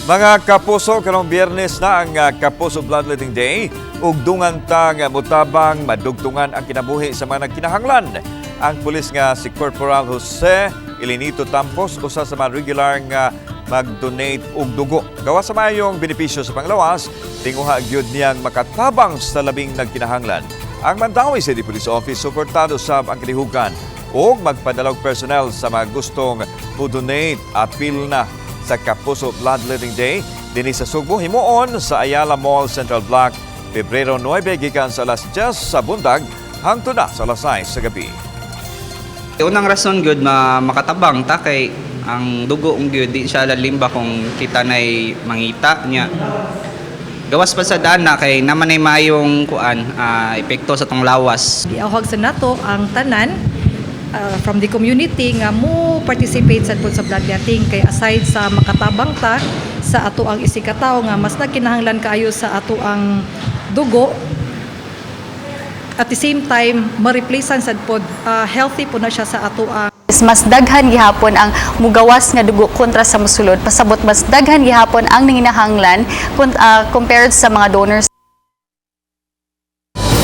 Mga kapuso, karong Biyernes na ang Kapuso Bloodletting Day ug dungan ta nga mutabang madugtungan ang kinabuhi sa mga nagkinahanglan. Ang pulis nga si Corporal Jose Ilinito Tampos usa sa mga regular nga mag-donate og dugo. Gawa sa mayong benepisyo sa panglawas, tinguha gyud niyang makatabang sa labing nagkinahanglan. Ang Mandawi City Police Office suportado sab ang kalihukan ug magpadalog personnel sa mga gustong mo-donate apil na sa Kapuso Bloodletting Day dinhi sa Sugbo himuon sa Ayala Mall Central Block Pebrero 9 gikan sa alas 10 sa bundag hangtod na sa alas 6 sa gabi. Unang rason gyud makatabang ta kay ang dugo ung gyud di siya lalimba kung kita nay mangita niya. Gawas pa sa dana kay naman ay mayong epekto sa tong lawas. Giawhag sa nato ang tanan from the community nga mo participate sa bloodletting kay aside sa makatabang ta sa ato ang isikataw nga mas nagkinahanglan kaayo sa ato ang dugo, at the same time ma-replacean sad pod healthy po na siya sa ato ang mas daghan gihapon ang mugawas nga dugo kontra sa mosulod, pasabot mas daghan gihapon ang nanginahanglan compared sa mga donors.